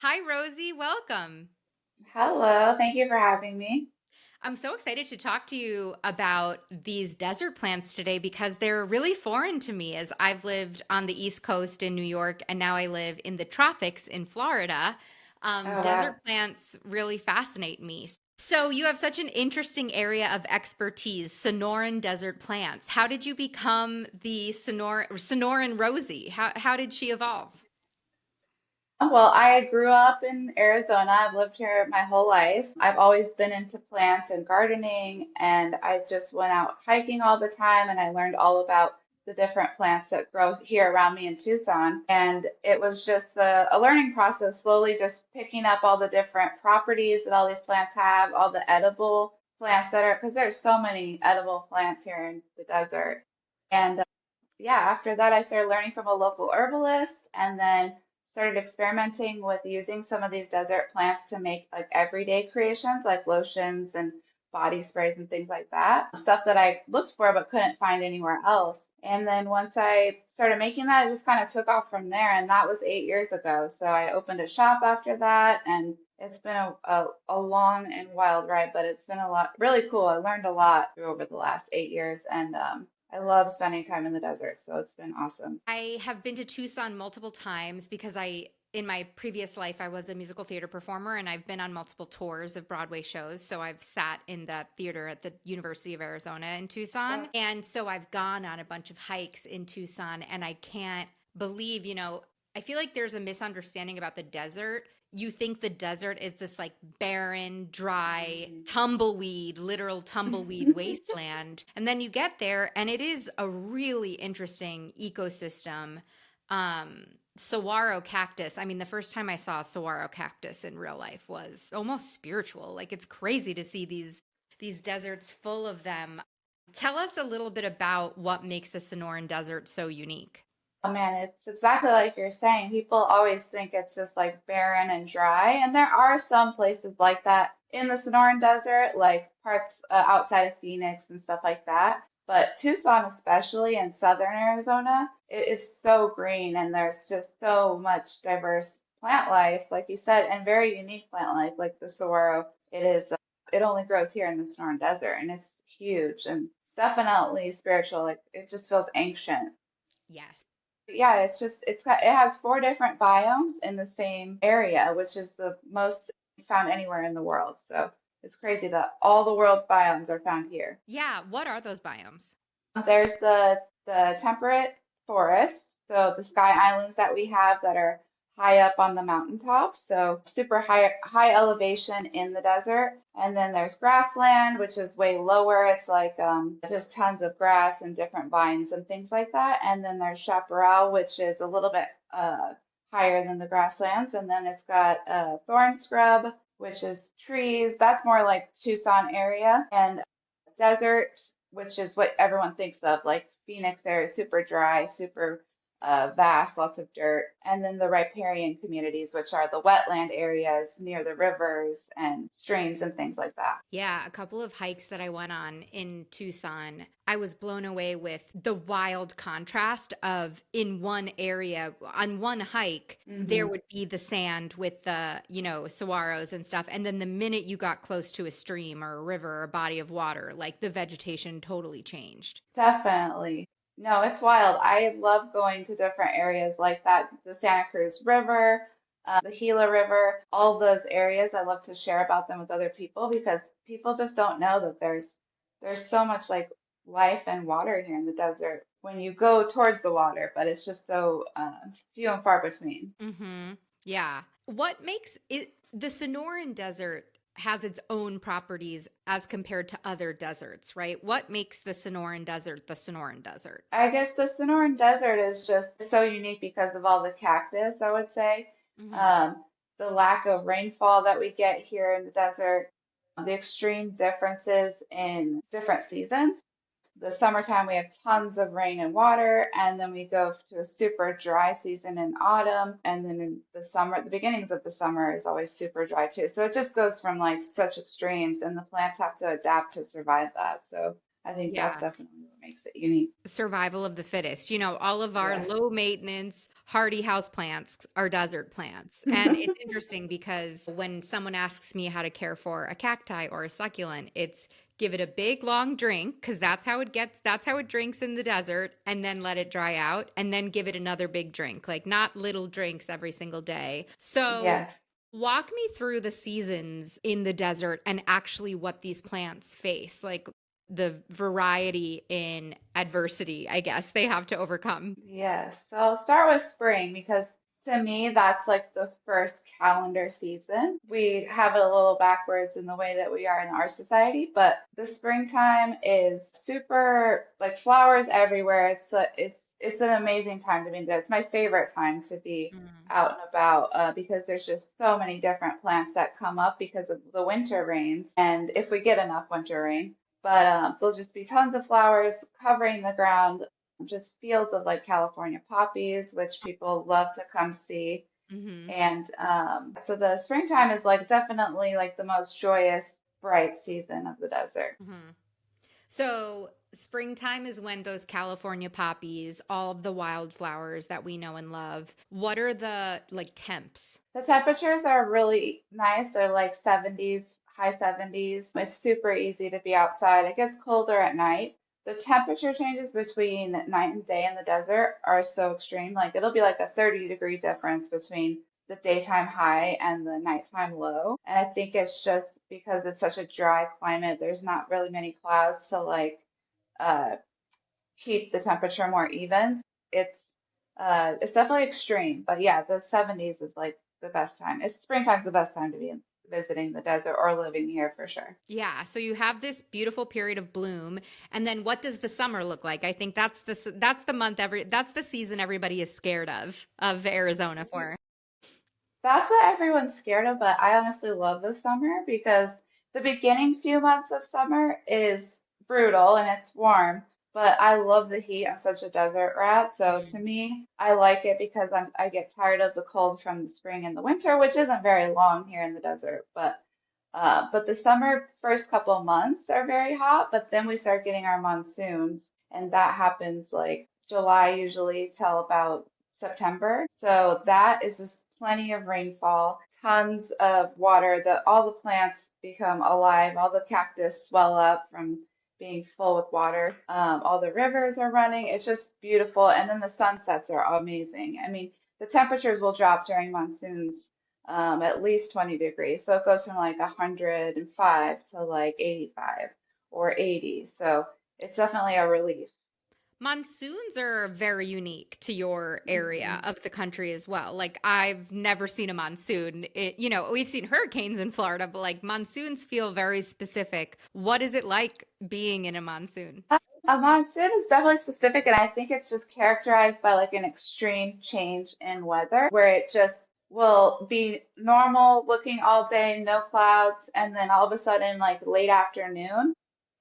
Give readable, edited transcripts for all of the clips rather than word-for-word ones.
Hi, Rosie. Welcome. Hello, thank you for having me. I'm so excited to talk to you about these desert plants today because they're really foreign to me as I've lived on the East Coast in New York and now I live in the tropics in Florida. Oh, Desert wow. plants really fascinate me. So, you have such an interesting area of expertise, Sonoran desert plants. How did you become the Sonoran Rosie? How did she evolve? Well, I grew up in Arizona. I've lived here my whole life. I've always been into plants and gardening, and I just went out hiking all the time and I learned all about the different plants that grow here around me in Tucson. And it was just a learning process, slowly just picking up all the different properties that all these plants have, all the edible plants that are, because there's so many edible plants here in the desert. And yeah, after that, I started learning from a local herbalist and then started experimenting with using some of these desert plants to make like everyday creations like lotions and body sprays and things like that. Stuff that I looked for but couldn't find anywhere else. And then once I started making that, it just kind of took off from there. And that was 8 years ago. So I opened a shop after that and it's been a long and wild ride, but it's been a lot really cool. I learned a lot over the last 8 years and I love spending time in the desert, so it's been awesome. I have been to Tucson multiple times because in my previous life, I was a musical theater performer and I've been on multiple tours of Broadway shows. So I've sat in that theater at the University of Arizona in Tucson. And so I've gone on a bunch of hikes in Tucson and I can't believe, I feel like there's a misunderstanding about the desert. You think the desert is this like barren, dry, Mhm. tumbleweed, literal tumbleweed wasteland. And then you get there, and it is a really interesting ecosystem. Saguaro cactus. I mean, the first time I saw a saguaro cactus in real life was almost spiritual. Like it's crazy to see these deserts full of them. Tell us a little bit about what makes the Sonoran Desert so unique. Oh man, it's exactly like you're saying. People always think it's just like barren and dry, and there are some places like that in the Sonoran Desert, like parts outside of Phoenix and stuff like that. But Tucson, especially in southern Arizona, it is so green, and there's just so much diverse plant life, like you said, and very unique plant life, like the saguaro. It only grows here in the Sonoran Desert, and it's huge and definitely spiritual. Like it just feels ancient. Yes. Yeah, it has four different biomes in the same area, which is the most found anywhere in the world. So it's crazy that all the world's biomes are found here. Yeah. What are those biomes? There's the temperate forests, so the sky islands that we have that are high up on the mountaintops, so super high elevation in the desert. And then there's grassland, which is way lower. It's like just tons of grass and different vines and things like that. And then there's chaparral, which is a little bit higher than the grasslands. And then it's got thorn scrub, which is trees. That's more like Tucson area. And desert, which is what everyone thinks of, like Phoenix there is super dry, super vast, lots of dirt. And then the riparian communities, which are the wetland areas near the rivers and streams and things like that. Yeah, a couple of hikes that I went on in Tucson, I was blown away with the wild contrast of in one area, on one hike, there Hmm. would be the sand with the, saguaros and stuff. And then the minute you got close to a stream or a river or a body of water, like the vegetation totally changed. Definitely. No, it's wild. I love going to different areas like that, the Santa Cruz River, the Gila River, all those areas. I love to share about them with other people because people just don't know that there's so much like life and water here in the desert when you go towards the water, but it's just so few and far between. Mm-hmm. Yeah. What makes it the Sonoran Desert has its own properties as compared to other deserts, right? What makes the Sonoran Desert the Sonoran Desert? I guess the Sonoran Desert is just so unique because of all the cactus, I would say. Hmm. Um, the lack of rainfall that we get here in the desert, the extreme differences in different seasons. The summertime, we have tons of rain and water, and then we go to a super dry season in autumn, and then in the summer, the beginnings of the summer is always super dry too. So it just goes from like such extremes, and the plants have to adapt to survive that. So I think that's Yeah. definitely what makes it unique. Survival of the fittest. All of our Yes. low maintenance, hardy house plants are desert plants. And it's interesting because when someone asks me how to care for a cacti or a succulent, it's give it a big long drink because that's how it drinks in the desert, and then let it dry out, and then give it another big drink, like not little drinks every single day. So Yes. walk me through the seasons in the desert and actually what these plants face, like the variety in adversity, I guess, they have to overcome. Yes. So I'll start with spring because to me, that's like the first calendar season. We have it a little backwards in the way that we are in our society, but the springtime is super like flowers everywhere. It's an amazing time to be there. It's my favorite time to be Mm. out and about because there's just so many different plants that come up because of the winter rains, and if we get enough winter rain. But there'll just be tons of flowers covering the ground, just fields of like California poppies, which people love to come see. Hmm. And so the springtime is like definitely like the most joyous, bright season of the desert. Hmm. So, springtime is when those California poppies, all of the wildflowers that we know and love. What are the like temps? The temperatures are really nice. They're like 70s, high 70s. It's super easy to be outside. It gets colder at night. The temperature changes between night and day in the desert are so extreme. Like it'll be like a 30-degree difference between the daytime high and the nighttime low. And I think it's just because it's such a dry climate, there's not really many clouds to like uh, keep the temperature more even. It's definitely extreme, but yeah, the 70s is like the best time. It's springtime's the best time to be visiting the desert or living here for sure. Yeah, so you have this beautiful period of bloom, and then what does the summer look like? I think that's the month that's the season everybody is scared of Arizona for. That's what everyone's scared of, but I honestly love the summer because the beginning few months of summer is brutal and it's warm, but I love the heat. I'm such a desert rat, so to Mm. me, I like it because I get tired of the cold from the spring and the winter, which isn't very long here in the desert, but the summer first couple of months are very hot, but then we start getting our monsoons, and that happens like July usually till about September. So that is just plenty of rainfall, tons of water. All the plants become alive, all the cactus swell up from being full with water. All the rivers are running. It's just beautiful, and then the sunsets are amazing. I mean, the temperatures will drop during monsoons at least 20 degrees. So it goes from like 105 to like 85 or 80. So it's definitely a relief. Monsoons are very unique to your area Mhm. of the country as well. Like I've never seen a monsoon. We've seen hurricanes in Florida, but like monsoons feel very specific. What is it like being in a monsoon? A monsoon is definitely specific, and I think it's just characterized by like an extreme change in weather where it just will be normal looking all day, no clouds, and then all of a sudden, like late afternoon,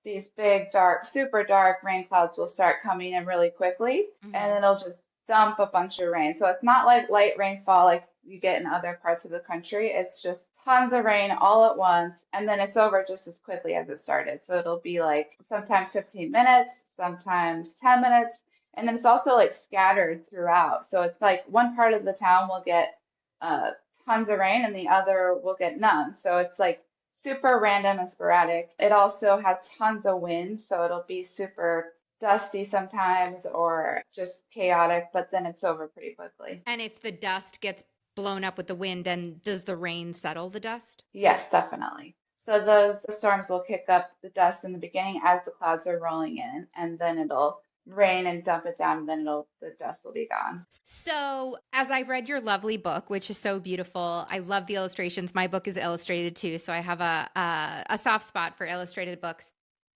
these big, dark, super dark rain clouds will start coming in really quickly, and then Hmm. it'll just dump a bunch of rain. So it's not like light rainfall like you get in other parts of the country. It's just tons of rain all at once, and then it's over just as quickly as it started. So it'll be like sometimes 15 minutes, sometimes 10 minutes, and then it's also like scattered throughout. So it's like one part of the town will get uh, tons of rain and the other will get none. So it's like super random and sporadic. It also has tons of wind, so it'll be super dusty sometimes or just chaotic, but then it's over pretty quickly. And if the dust gets blown up with the wind, and does the rain settle the dust? Yes, definitely. So those storms will kick up the dust in the beginning as the clouds are rolling in, and then it'll rain and dump it down, and then the dust will be gone. So, as I've read your lovely book, which is so beautiful, I love the illustrations. My book is illustrated too, so I have a soft spot for illustrated books.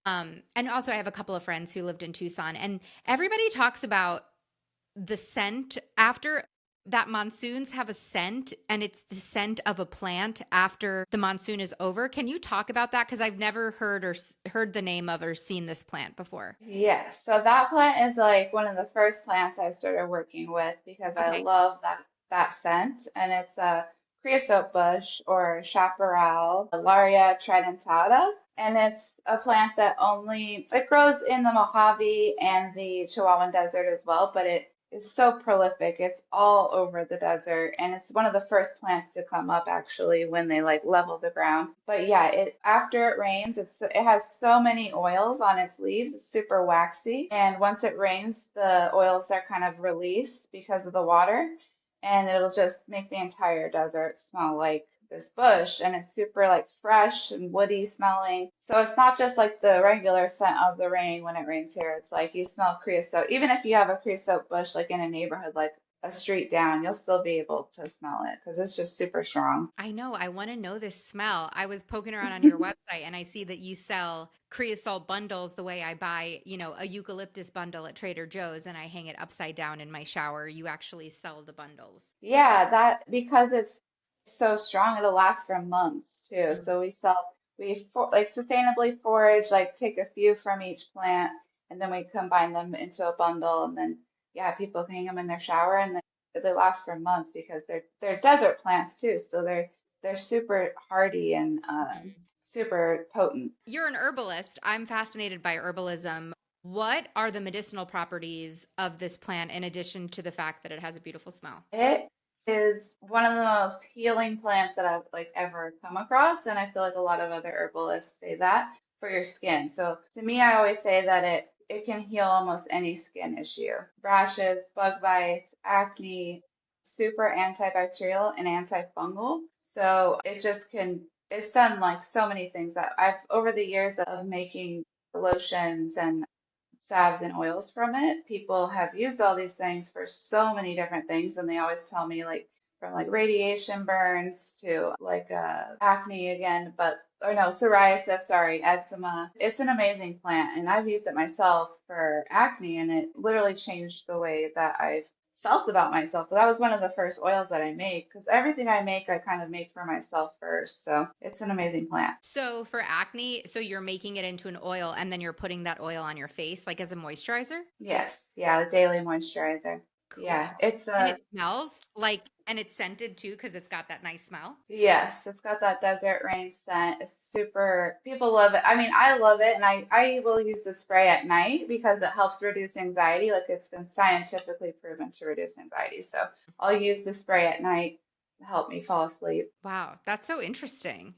And also, I have a couple of friends who lived in Tucson, and everybody talks about the scent after that monsoons have a scent, and it's the scent of a plant after the monsoon is over. Can you talk about that? Because I've never heard the name of or seen this plant before. Yes, so that plant is like one of the first plants I started working with because I Okay. love that scent, and it's a creosote bush or chaparral, Laria tridentata. and it's a plant that only it grows in the Mojave and the Chihuahuan Desert as well, but it is so prolific. It's all over the desert, and it's one of the first plants to come up actually when they like level the ground. But yeah, it after it rains, it has so many oils on its leaves. It's super waxy, and once it rains, the oils are kind of released because of the water, and it'll just make the entire desert smell like this bush, and it's super like fresh and woody smelling. So it's not just like the regular scent of the rain when it rains here. It's like you smell creosote. Even if you have a creosote bush like in a neighborhood like a street down, you'll still be able to smell it because it's just super strong. I know. I want to know this smell. I was poking around on your website and I see that you sell creosote bundles the way I buy, a eucalyptus bundle at Trader Joe's and I hang it upside down in my shower. You actually sell the bundles. Yeah, that because it's so strong, it'll last for months too. Mhm. So like sustainably forage, like take a few from each plant, and then we combine them into a bundle, and then yeah, people can hang them in their shower, and they last for months because they're desert plants too. So they're super hardy and Mhm. super potent. You're an herbalist. I'm fascinated by herbalism. What are the medicinal properties of this plant in addition to the fact that it has a beautiful smell? It is one of the most healing plants that I've like ever come across, and I feel like a lot of other herbalists say that for your skin. So to me, I always say that it can heal almost any skin issue. Rashes, bug bites, acne, super antibacterial and antifungal. So it's done like so many things that I've over the years of making lotions and salves and oils from it. People have used all these things for so many different things, and they always tell me like from like radiation burns to like acne again, but or no, psoriasis, sorry, eczema. It's an amazing plant, and I've used it myself for acne, and it literally changed the way that I've felt about myself. That was one of the first oils that I make because everything I make, I kind of make for myself first. So it's an amazing plant. So for acne, so you're making it into an oil and then you're putting that oil on your face like as a moisturizer? Yes, yeah, the daily moisturizer. Yeah, Cool. it's And a it smells like, and it's scented too because it's got that nice smell. yes, it's got that desert rain scent. It's super, people love it. I mean, I love it, and I will use the spray at night because it helps reduce anxiety. Like it's been scientifically proven to reduce anxiety. So I'll use the spray at night to help me fall asleep. Wow, that's so interesting.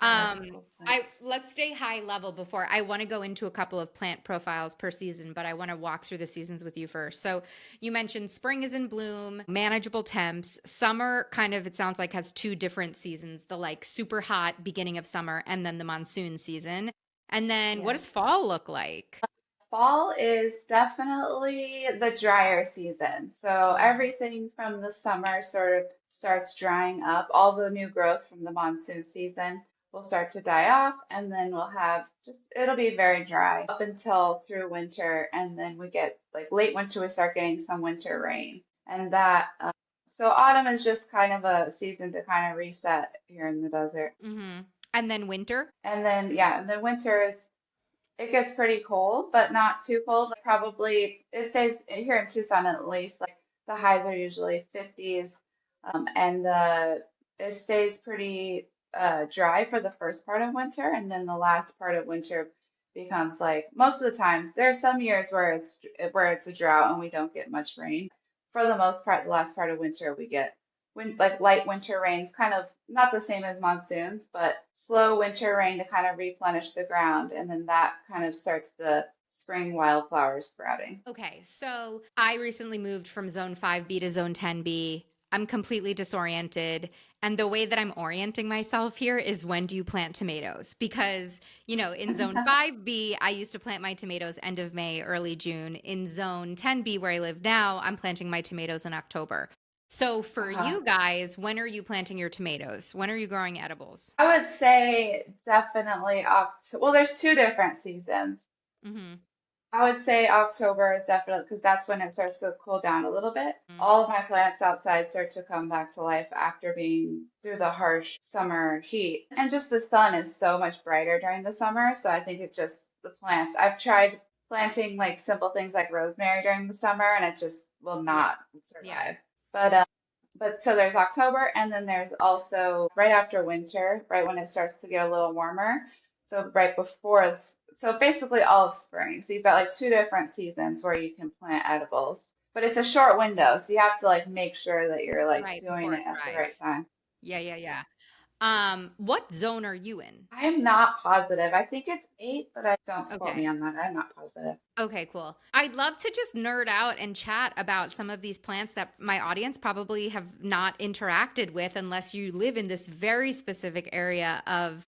Yeah, it's a cool plant. I let's stay high level before I want to go into a couple of plant profiles per season, but I want to walk through the seasons with you first. So you mentioned spring is in bloom, manageable temps. Summer kind of it sounds like has two different seasons, the like super hot beginning of summer and then the monsoon season. And then what Yeah. does fall look like? Fall is definitely the drier season. So Mhm. everything from the summer sort of starts drying up. All the new growth from the monsoon season will start to die off, and then we'll have it'll be very dry up until through winter. And then we get like late winter, we start getting some winter rain. And so autumn is just kind of a season to kind of reset here in the desert. Mhm. And then winter? And then, yeah, and then winter is it gets pretty cold, but not too cold. Like, probably it stays here in Tucson at least. Like the highs are usually 50s, and it stays pretty dry for the first part of winter, and then the last part of winter becomes like most of the time. There are some years where it's a drought and we don't get much rain. For the most part, the last part of winter we get like light winter rains, kind of not the same as monsoons, but slow winter rain to kind of replenish the ground, and then that kind of starts the spring wildflowers sprouting. Okay, so I recently moved from zone 5B to zone 10B. I'm completely disoriented. And the way that I'm orienting myself here is when do you plant tomatoes? Because, in zone 5B, I used to plant my tomatoes end of May, early June. In zone 10B, where I live now, I'm planting my tomatoes in October. So for Uh-huh. you guys, when are you planting your tomatoes? When are you growing edibles? I would say definitely October. Well, there's two different seasons. Mm-hmm. I would say October is definitely because that's when it starts to cool down a little bit. All of my plants outside start to come back to life after being through the harsh summer heat. And just the sun is so much brighter during the summer. So I think it just, the plants, I've tried planting like simple things like rosemary during the summer and it just will Yeah. not Yeah. survive. But so there's October and then there's also right after winter, right when it starts to get a little warmer. So right before, so basically all of spring. So you've got like two different seasons where you can plant edibles, but it's a short window, so you have to like make sure that you're like Right doing before it it at the right dries. time. Yeah, yeah, yeah. What zone are you in? I'm not positive. I think it's 8, but I don't quote me Okay. on that. I'm not positive. Okay, cool. I'd love to just nerd out and chat about some of these plants that my audience probably have not interacted with unless you live in this very specific area of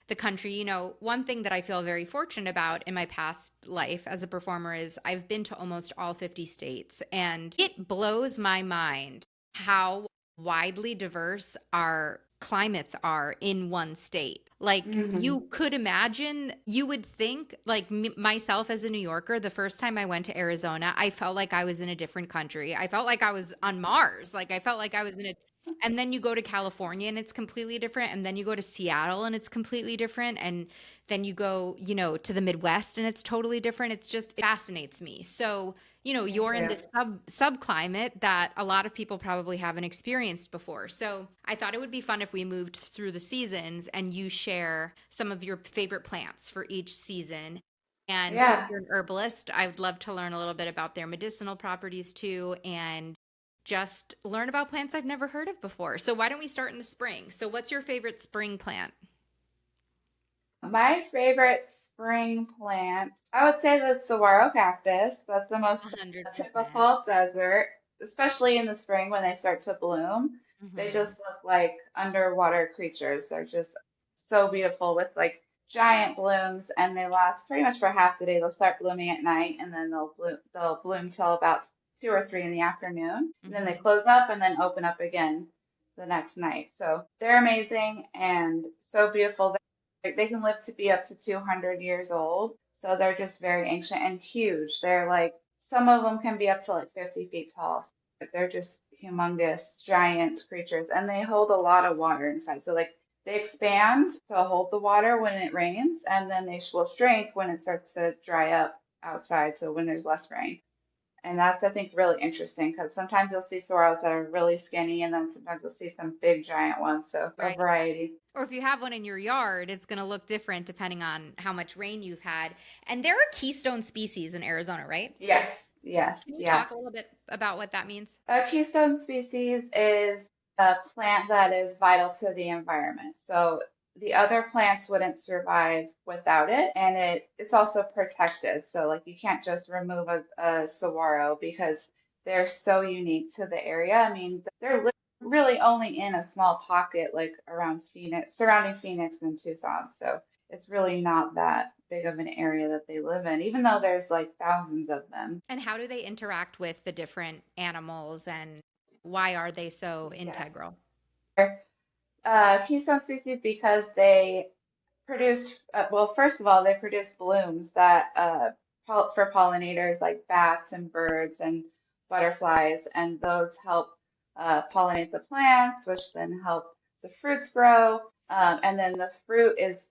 the country. One thing that I feel very fortunate about in my past life as a performer is I've been to almost all 50 states, and it blows my mind how widely diverse our climates are in one state. Like, Hmm. you could imagine, you would think, like myself as a New Yorker, the first time I went to Arizona, I felt like I was in a different country. I felt like I was on Mars. Like, I felt like I was in a and then you go to California and it's completely different. And then you go to Seattle and it's completely different. And then you go, to the Midwest and it's totally different. It fascinates me. So, Me you're in too. this subclimate that a lot of people probably haven't experienced before. So I thought it would be fun if we moved through the seasons and you share some of your favorite plants for each season. And since Yeah. you're an herbalist, I would love to learn a little bit about their medicinal properties too. And just learn about plants I've never heard of before. So why don't we start in the spring? So what's your favorite spring plant? My favorite spring plant, I would say the saguaro cactus. That's the most 100%. typical desert, especially in the spring when they start to bloom. They Hmm. just look like underwater creatures. They're just so beautiful with like giant blooms, and they last pretty much for half the day. They'll start blooming at night, and then they'll bloom till about 2 or 3 in the afternoon, and then they Hmm. close up and then open up again the next night. So they're amazing and so beautiful. They can live to be up to 200 years old. So they're just very ancient and huge. They're like, some of them can be up to like 50 feet tall. So they're just humongous, giant creatures. And they hold a lot of water inside. So, like, they expand to hold the water when it rains, and then they will shrink when it starts to dry up outside. So, when there's less rain. And that's, I think, really interesting because sometimes you'll see sorrels that are really skinny, and then sometimes you'll see some big, giant ones. So, a Right. variety. Or if you have one in your yard, it's going to look different depending on how much rain you've had. And there are keystone species in Arizona, right? Yes, yes, Can you yeah. talk a little bit about what that means? A keystone species is a plant that is vital to the environment. So the other plants wouldn't survive without it, and it's also protected. So like you can't just remove a saguaro because they're so unique to the area. I mean, they're really only in a small pocket like around Phoenix, surrounding Phoenix and Tucson. So it's really not that big of an area that they live in, even though there's like thousands of them. And how do they interact with the different animals and why are they so Yes. integral? Keystone species because they produce, well, first of all, they produce blooms that for pollinators like bats and birds and butterflies, and those help pollinate the plants, which then help the fruits grow. And then the fruit is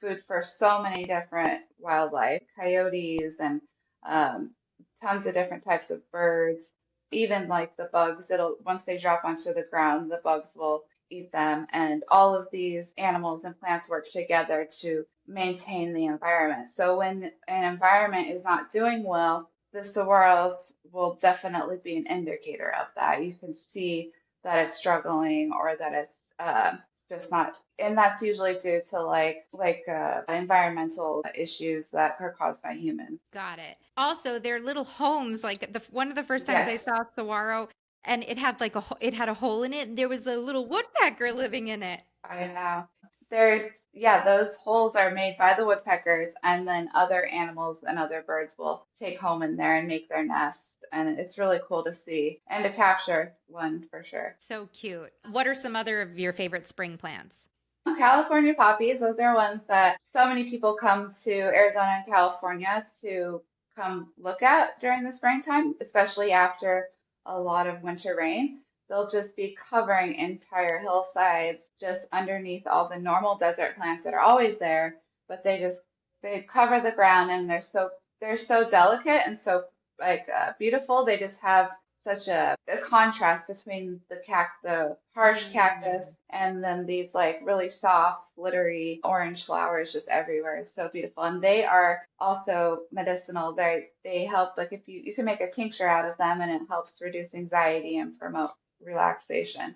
food for so many different wildlife, coyotes and um, tons of different types of birds. Even like the bugs, it'll once they drop onto the ground, the bugs will eat them. And all of these animals and plants work together to maintain the environment. So when an environment is not doing well, the saguaros will definitely be an indicator of that. You can see that it's struggling or that it's just not, and that's usually due to environmental issues that are caused by humans. Got it. Also, their little homes, like one of the first times I Yes. saw saguaro, and it had it had a hole in it, and there was a little woodpecker living in it. I know. Yeah, those holes are made by the woodpeckers, and then other animals and other birds will take home in there and make their nest. And it's really cool to see and to capture one for sure. So cute. What are some other of your favorite spring plants? California poppies, those are ones that so many people come to Arizona and California to come look at during the springtime, especially after a lot of winter rain. They'll just be covering entire hillsides just underneath all the normal desert plants that are always there, but they cover the ground and they're so delicate and so beautiful. They just have such a contrast between the harsh Mm. cactus and then these like really soft, glittery orange flowers just everywhere. It's so beautiful. And they are also medicinal. They help like if you can make a tincture out of them and it helps reduce anxiety and promote relaxation.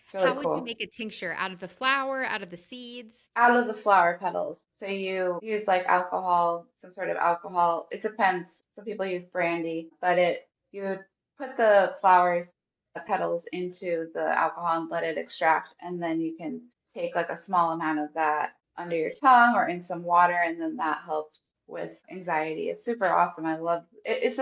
It's really How would you cool. make a tincture? Out of the flower, out of the seeds? Out of the flower petals. So you use like alcohol, some sort of alcohol. It depends. Some people use brandy, but it you would put the flowers, the petals into the alcohol and let it extract, and then you can take like a small amount of that under your tongue or in some water, and then that helps with anxiety. It's super awesome. I love it. It's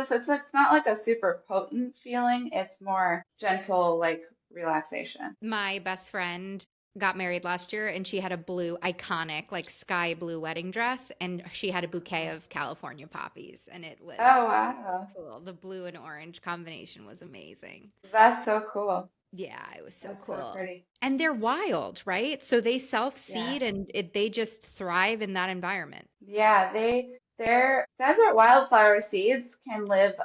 not like a super potent feeling. It's more gentle, like relaxation. My best friend got married last year and she had a blue, iconic, like sky blue wedding dress, and she had a bouquet of California poppies, and it Oh was wow. cool. The blue and orange combination was amazing. That's so cool. Yeah, it was so That's so cool. pretty. And they're wild, right? So they Yeah. self-seed and they just thrive in that environment. Yeah, their desert wildflower seeds can live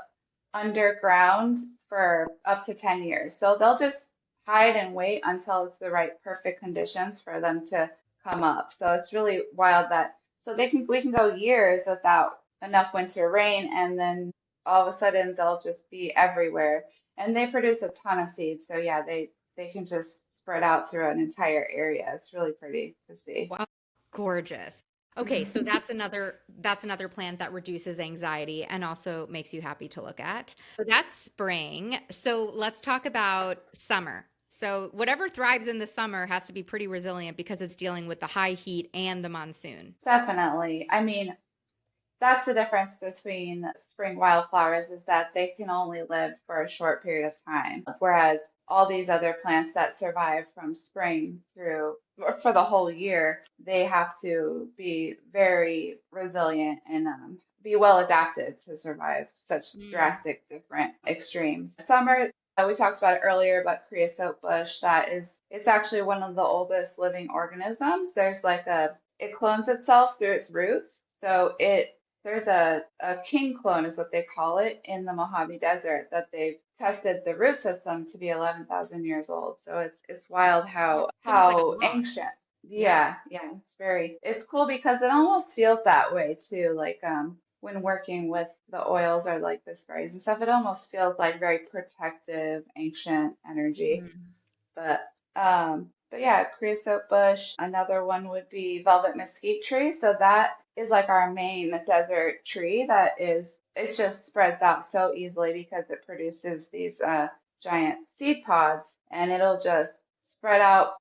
underground for up to 10 years. So they'll just hide and wait until it's the right perfect conditions for them to come up. So it's really wild that so they can we can go years without enough winter rain and then all of a sudden they'll just be everywhere. And they produce a ton of seeds. So yeah, they can just spread out through an entire area. It's really pretty to see. Wow, gorgeous. Okay, so that's another plant that reduces anxiety and also makes you happy to look at. So that's spring. So let's talk about summer. So whatever thrives in the summer has to be pretty resilient because it's dealing with the high heat and the monsoon. Definitely. I mean, that's the difference between spring wildflowers is that they can only live for a short period of time, whereas all these other plants that survive from spring through or for the whole year, they have to be very resilient and be well adapted to survive such Mm. drastic different extremes. Summer, we talked about it earlier, but creosote bush, it's actually one of the oldest living organisms. It clones itself through its roots. There's a king clone, is what they call it, in the Mojave Desert that they've tested the root system to be 11,000 years old. So it's wild Wow, it's almost like a how moth. ancient. Yeah. Yeah, it's cool because it almost feels that way too. Like when working with the oils or like the sprays and stuff, it almost feels like very protective, ancient energy. Mhm. But yeah, creosote bush. Another one would be velvet mesquite tree. So that is like our main desert tree it just spreads out so easily because it produces these giant seed pods and it'll just spread out.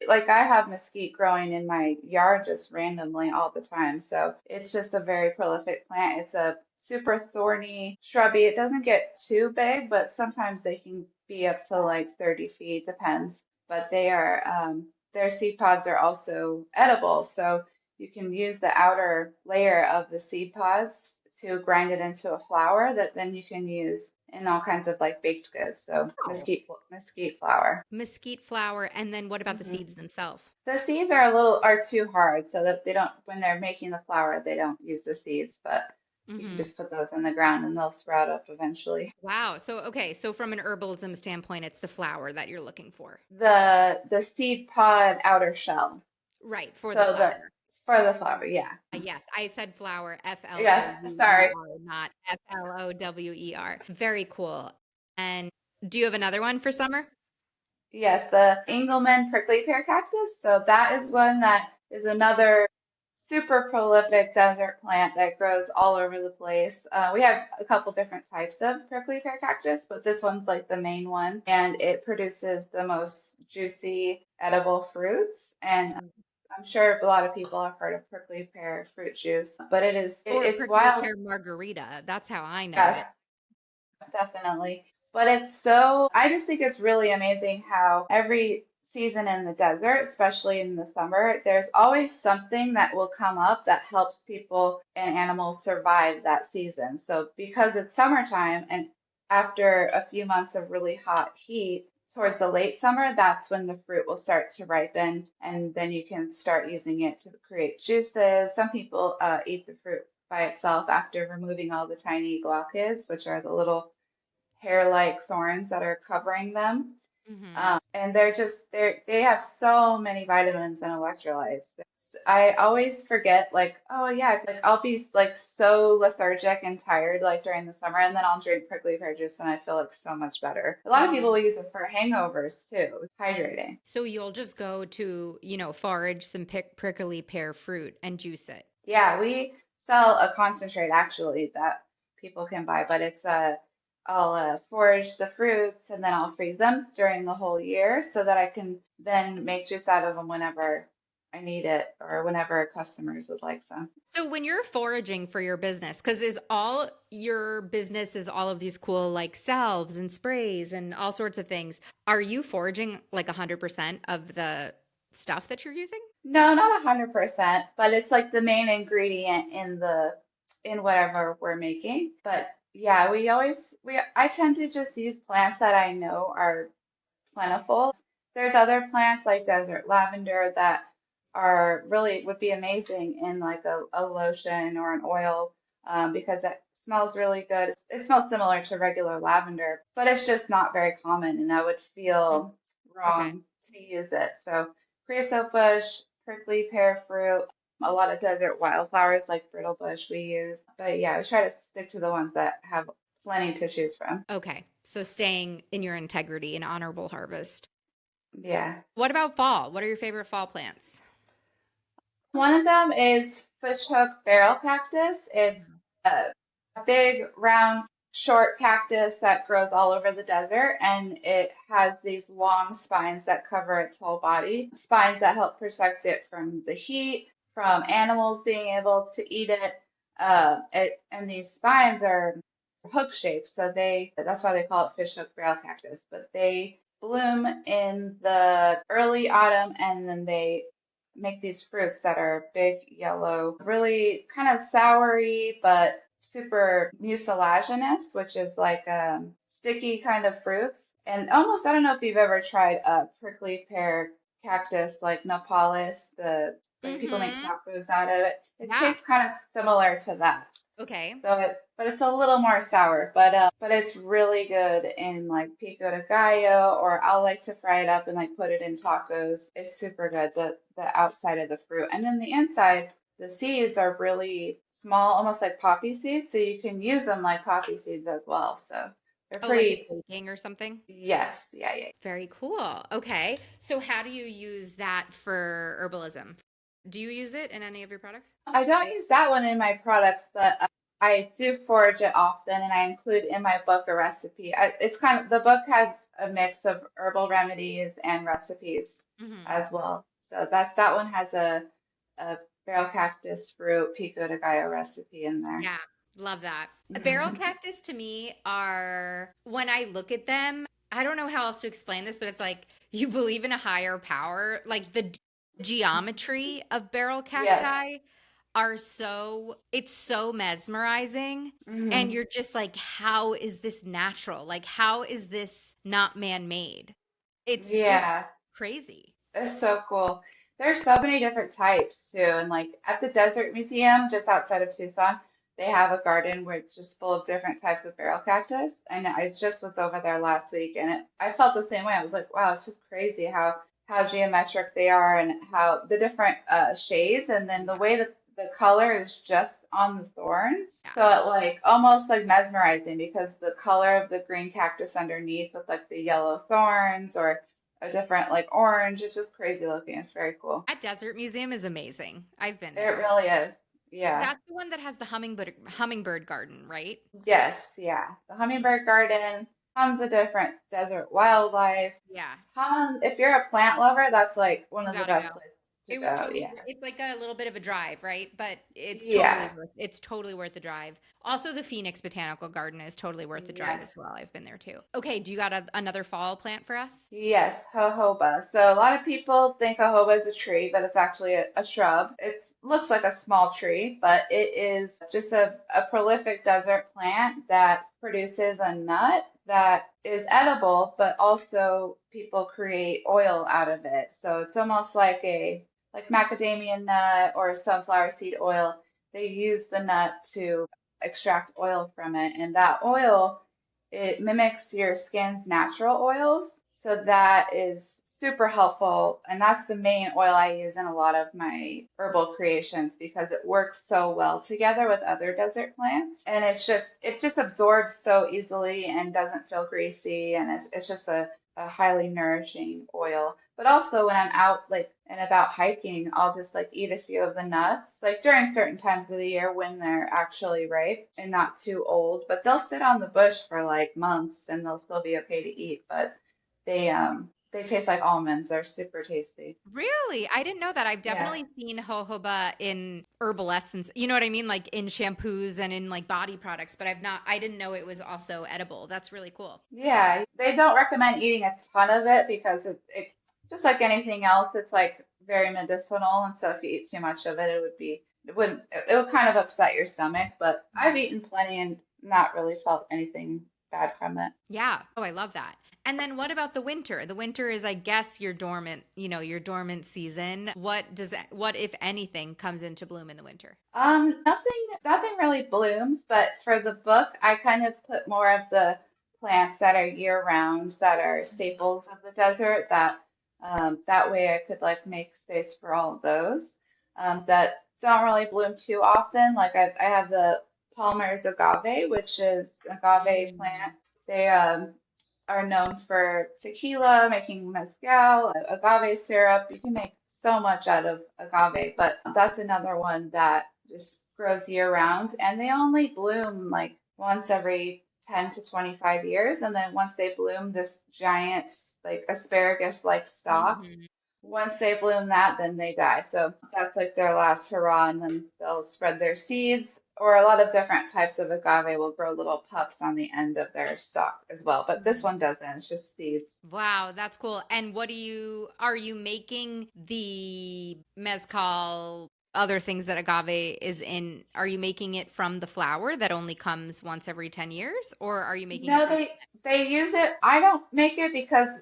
Like I have mesquite growing in my yard just randomly all the time. So it's just a very prolific plant. It's a super thorny shrubby. It doesn't get too big, but sometimes they can be up to like 30 feet, depends. But their seed pods are also edible. So you can use the outer layer of the seed pods to grind it into a flour that then you can use in all kinds of like baked goods. So Oh, mesquite flour. mesquite flower. And then what about the Hmm. seeds themselves? The seeds are too hard, so that they don't when they're making the flour, they don't use the seeds, but you can Hmm. just put those in the ground and they'll sprout up eventually. Wow. So, okay. So, from an herbalism standpoint, it's the flower that you're looking for. The seed pod outer shell. Right. For the So the flower. for the flour, yeah. Yes. I said flower, F L O Yeah, U E sorry. R, not FLOWER. Very cool. And do you have another one for summer? Yes, the Engelmann prickly pear cactus. So that is one that is another super prolific desert plant that grows all over the place. We have a couple different types of prickly pear cactus, but this one's like the main one, and it produces the most juicy edible fruits. And Mm. I'm sure a lot of people have heard of prickly pear fruit juice, but Or it's prickly wild. pear margarita. That's how I know Yeah, it. definitely. But I just think it's really amazing how every season in the desert, especially in the summer, there's always something that will come up that helps people and animals survive that season. So because it's summertime and after a few months of really hot heat, towards the late summer, that's when the fruit will start to ripen, and then you can start using it to create juices. Some people eat the fruit by itself after removing all the tiny glaucids, which are the little hair-like thorns that are covering them. Hmm. And they have so many vitamins and electrolytes. I always forget, like, oh yeah, like I'll be like so lethargic and tired like during the summer, and then I'll drink prickly pear juice and I feel like so much better. A lot of people use it for hangovers too. It's hydrating. So you'll just go to, forage some prickly pear fruit and juice it. Yeah, we sell a concentrate actually that people can buy, but I'll forage the fruits and then I'll freeze them during the whole year so that I can then make juice out of them whenever I need it or whenever customers would like some. So when you're foraging for your business, because is all your business is all of these cool like salves and sprays and all sorts of things, are you foraging like 100% of the stuff that you're using? No, not 100%, but it's like the main ingredient in whatever we're making. But yeah, I tend to just use plants that I know are plentiful. There's other plants like desert lavender that are really would be amazing in like a lotion or an oil because it smells really good. It smells similar to regular lavender, but it's just not very common, and I would Mm. feel Okay. wrong to use it. So creosote bush, prickly pear fruit, a lot of desert wildflowers like brittle bush we use. But yeah, we try to stick to the ones that have plenty to choose from. Okay. So staying in your integrity and honorable harvest. Yeah. What about fall? What are your favorite fall plants? One of them is fishhook barrel cactus. It's a big, round, short cactus that grows all over the desert, and it has these long spines that cover its whole body. Spines that help protect it from the heat, from animals being able to eat it. And these spines are hook shaped, so that's why they call it fishhook barrel cactus. But they bloom in the early autumn, and then they make these fruits that are big, yellow, really kind of soury, but super mucilaginous, which is like sticky kind of fruits. And almost, I don't know if you've ever tried a prickly pear cactus like Nopales, the like people make Mm-hmm. tacos out of it. It Yeah. tastes kind of similar to that. Okay. But it's a little more sour, but it's really good in like pico de gallo, or I'll like to fry it up and like put it in tacos. It's super good, the outside of the fruit. And then the inside, the seeds are really small, almost like poppy seeds, so you can use them like poppy seeds as well. So they're Oh, like it's pretty, baking or something? yes, yeah, yeah. Very cool. Okay. So how do you use that for herbalism? Do you use it in any of your products? I don't use that one in my products, but I do forage it often, and I include in my book a recipe. It's kind of the book has a mix of herbal remedies and recipes Hmm. as well. So that one has a barrel cactus fruit pico de gallo recipe in there. Yeah, love that. Barrel cactus to me are, when I look at them, I don't know how else to explain this, but it's like you believe in a higher power. Like the geometry of barrel Yes. cacti are it's so mesmerizing. And Hmm. you're just like, how is this natural? Like, how is this not man-made? It's just Yeah. crazy. That's so cool. There's so many different types too. And like at the Desert Museum, just outside of Tucson, they have a garden where it's just full of different types of barrel cactus. And I just was over there last week, and I felt the same way. I was like, wow, it's just crazy how geometric they are, and how the different shades, and then the Yeah. way that the color is just on the thorns. Yeah. So it like almost like mesmerizing because the color of the green cactus underneath with like the yellow thorns or a different like orange. It's just crazy looking. It's very cool. That desert museum is amazing. I've been It there. really is. Yeah. That's the one that has the hummingbird garden, right? Yes. Yeah. The hummingbird garden, tons of different desert wildlife. Yeah, If you're a plant lover, that's like one you of the gotta go. best places to It was go. totally Yeah. it's like a little bit of a drive, right? But Yeah. it's totally worth the drive. Also, the Phoenix Botanical Garden is totally worth the drive as Yes. well. I've been there too. Okay, do you got another fall plant for us? Yes, jojoba. So a lot of people think jojoba is a tree, but it's actually a shrub. It looks like a small tree, but it is just a prolific desert plant that produces a nut that is edible, but also people create oil out of it. So it's almost like macadamia nut or sunflower seed oil. They use the nut to extract oil from it, and that oil it mimics your skin's natural oils. So that is super helpful. And that's the main oil I use in a lot of my herbal creations because it works so well together with other desert plants. And it just absorbs so easily and doesn't feel greasy. And it's just a highly nourishing oil. But also when I'm out like and about hiking, I'll just like eat a few of the nuts, like during certain times of the year when they're actually ripe and not too old. But they'll sit on the bush for like months and they'll still be okay to eat. But they taste like almonds. They're super tasty. Really? I didn't know that. I've Yeah. definitely seen jojoba in herbal essence. You know what I mean? Like in shampoos and in like body products, but I didn't know it was also edible. That's really cool. Yeah, they don't recommend eating a ton of it because it just like anything else, it's like very medicinal, and so if you eat too much of it, it would kind of upset your stomach. But I've eaten plenty and not really felt anything bad from it. Yeah. Oh, I love that. And then what about the winter? The winter is, I guess, your dormant season. What if anything comes into bloom in the winter? Nothing really blooms, but for the book, I kind of put more of the plants that are year round, that are staples of the desert, that way I could like make space for all of those that don't really bloom too often. Like I have the Palmer's agave, which is agave plant. Mm. They are known for tequila, making mezcal, agave syrup. You can make so much out of agave, but that's another one that just grows year round. And they only bloom like once every 10 to 25 years. And then once they bloom, this giant, like asparagus-like stalk, Mhm. once they bloom that, then they die. So that's like their last hurrah, and then they'll spread their seeds. Or a lot of different types of agave will grow little puffs on the end of their stalk as well. But this one doesn't, it's just seeds. Wow, that's cool. And are you making the mezcal, other things that agave is in? Are you making it from the flower that only comes once every 10 years, or are you making it No, from? they use it. I don't make it because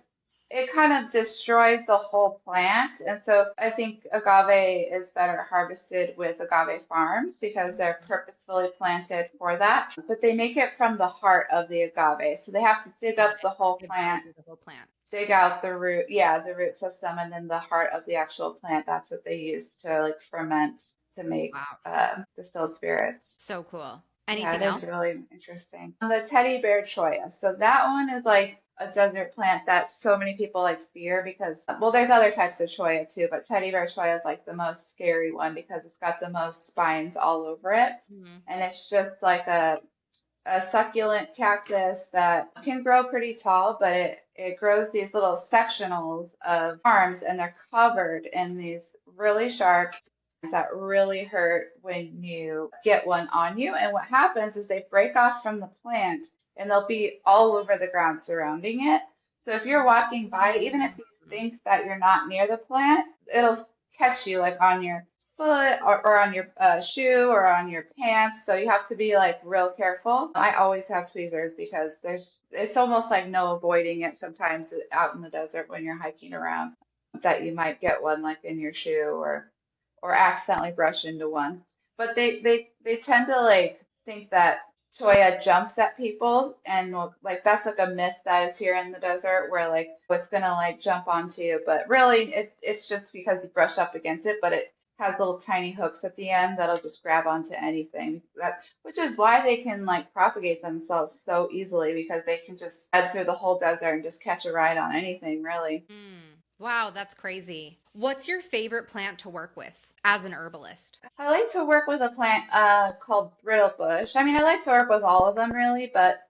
it kind of destroys the whole plant. And so I think agave is better harvested with agave farms because they're purposefully planted for that. But they make it from the heart of the agave. So they have to dig Got up it. the whole They've got to plant, do the whole plant. dig out the root, yeah, the root system, and then the heart of the actual plant. That's what they use to like ferment to make Wow. distilled spirits. So cool. Yeah, it Anything is else? really interesting. The teddy bear cholla. So that one is like a desert plant that so many people like fear because, well, there's other types of cholla too, but teddy bear cholla is like the most scary one because it's got the most spines all over it. Mhm. And it's just like a succulent cactus that can grow pretty tall, but it grows these little sectionals of arms and they're covered in these really sharp that really hurt when you get one on you. And what happens is they break off from the plant and they'll be all over the ground surrounding it. So if you're walking by, even if you Mhm. think that you're not near the plant, it'll catch you like on your foot or on your shoe or on your pants. So you have to be like real careful. I always have tweezers because it's almost like no avoiding it sometimes out in the desert when you're hiking around that you might get one like in your shoe or accidentally brush into one. But they tend to like think that Choya jumps at people and like that's like a myth that is here in the desert where like it's gonna like jump onto you, but really it's just because you brush up against it, but it has little tiny hooks at the end that'll just grab onto anything. That which is why they can like propagate themselves so easily because they can just head through the whole desert and just catch a ride on anything, really. Mm. Wow, that's crazy. What's your favorite plant to work with as an herbalist? I like to work with a plant called brittle bush. I mean, I like to work with all of them really, but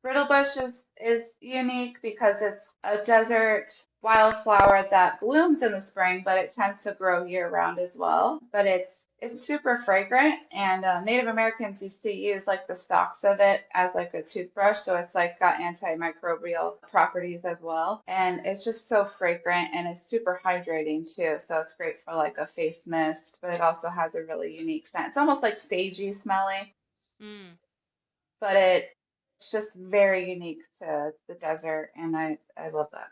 brittle bush is unique because it's a desert wildflower that blooms in the spring, but it tends to grow year round as well. But it's super fragrant, and Native Americans used to use like the stalks of it as like a toothbrush, so it's like got antimicrobial properties as well. And it's just so fragrant and it's super hydrating too. So it's great for like a face mist, but it also has a really unique scent. It's almost like sagey smelling, Mm. but it's just very unique to the desert, and I love that.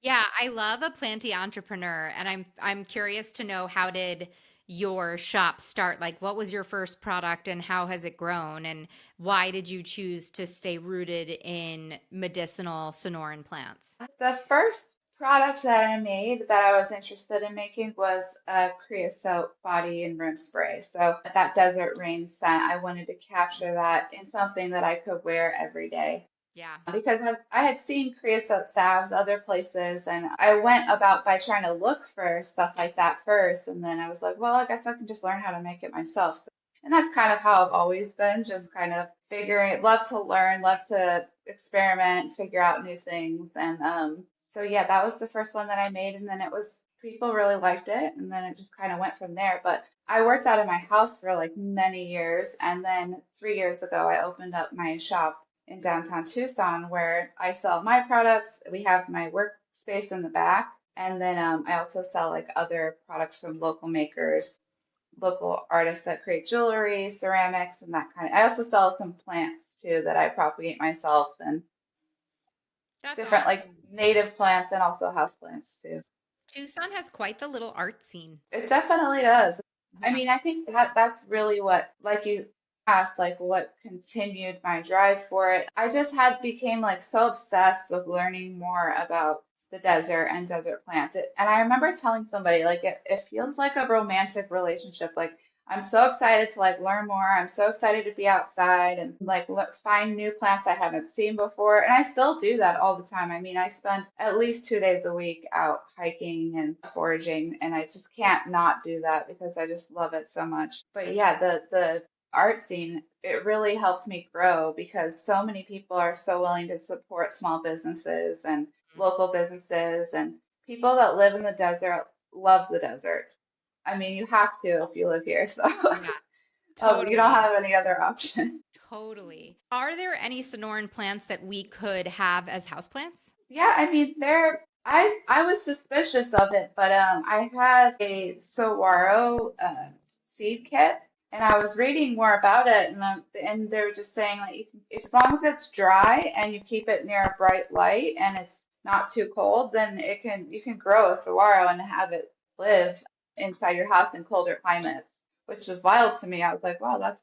Yeah, I love a planty entrepreneur, and I'm curious to know, how did your shop start? Like, what was your first product and how has it grown? And why did you choose to stay rooted in medicinal Sonoran plants? The first product that I made that I was interested in making was a creosote body and room spray. So that desert rain scent, I wanted to capture that in something that I could wear every day. Yeah. Because I had seen creosote salves other places, and I went about by trying to look for stuff like that first, and then I was like, well, I guess I can just learn how to make it myself. So, and that's kind of how I've always been, just kind of figuring, love to learn, love to experiment, figure out new things, and so yeah, that was the first one that I made, and then it was people really liked it, and then it just kind of went from there. But I worked out of my house for like many years, and then 3 years ago, I opened up my shop in downtown Tucson where I sell my products. We have my workspace in the back, and then I also sell like other products from local makers, local artists that create jewelry, ceramics, and that kind of. I also sell some plants too that I propagate myself and That's different like awesome. native plants and also house plants too. Tucson has quite the little art scene. It definitely does. I Yeah. mean, I think that that's really what, like you asked, like what continued my drive for it. I just had became like so obsessed with learning more about the desert and desert plants. And I remember telling somebody like it feels like a romantic relationship. Like I'm so excited to like learn more. I'm so excited to be outside and like find new plants I haven't seen before. And I still do that all the time. I mean, I spend at least 2 days a week out hiking and foraging, and I just can't not do that because I just love it so much. But yeah, the art scene, it really helped me grow because so many people are so willing to support small businesses and local businesses and people that live in the desert love the desert. I mean, you have to if you live here, so Yeah, you don't totally. have any other option. Totally. Are there any Sonoran plants that we could have as houseplants? Yeah, I mean, I was suspicious of it, but I had a saguaro seed kit, and I was reading more about it, and they were just saying like, as long as it's dry and you keep it near a bright light and it's not too cold, then you can grow a saguaro and have it live inside your house in colder climates, which was wild to me. I was like, wow, that's.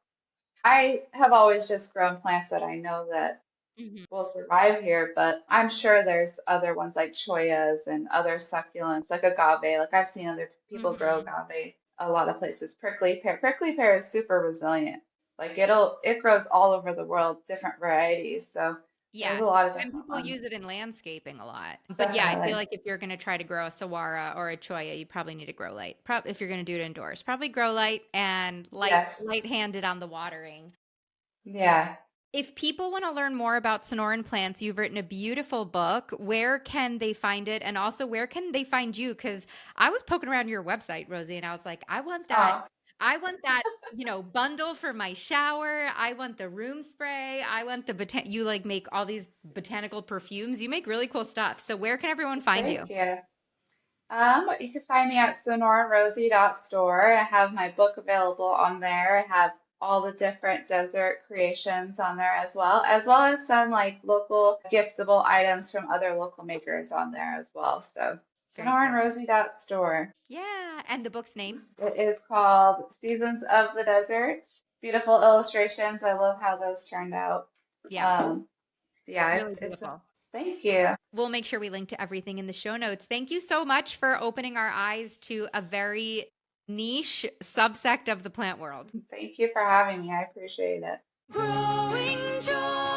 I have always just grown plants that I know that Hmm. will survive here, but I'm sure there's other ones like choyas and other succulents like agave. Like I've seen other people grow Hmm. agave a lot of places. Prickly pear. Prickly pear is super resilient. Like it grows all over the world, different varieties. So there's a Yes. lot of And different people ones. use it in landscaping a lot. But yeah, I feel Definitely. like if you're going to try to grow a saguaro or a choya, you probably need to grow light. If you're going to do it indoors, probably grow light and Yes. light-handed on the watering. Yeah. If people want to learn more about Sonoran plants, you've written a beautiful book. Where can they find it? And also, where can they find you? Because I was poking around your website, Rosie, and I was like, I want that. Oh, I want that, bundle for my shower. I want the room spray. I want you like make all these botanical perfumes. You make really cool stuff. So where can everyone find you? thank you. You can find me at sonoranrosie.store. I have my book available on there. I have all the different desert creations on there as well as some like local giftable items from other local makers on there as well. So Very cool. sonoranrosie.store. Yeah. And the book's name? It is called Seasons of the Desert. Beautiful illustrations. I love how those turned out. Yeah. Um, yeah, Really it's a beautiful. thank you. We'll make sure we link to everything in the show notes. Thank you so much for opening our eyes to a very niche subsect of the plant world. Thank you for having me. I appreciate it. Growing joy.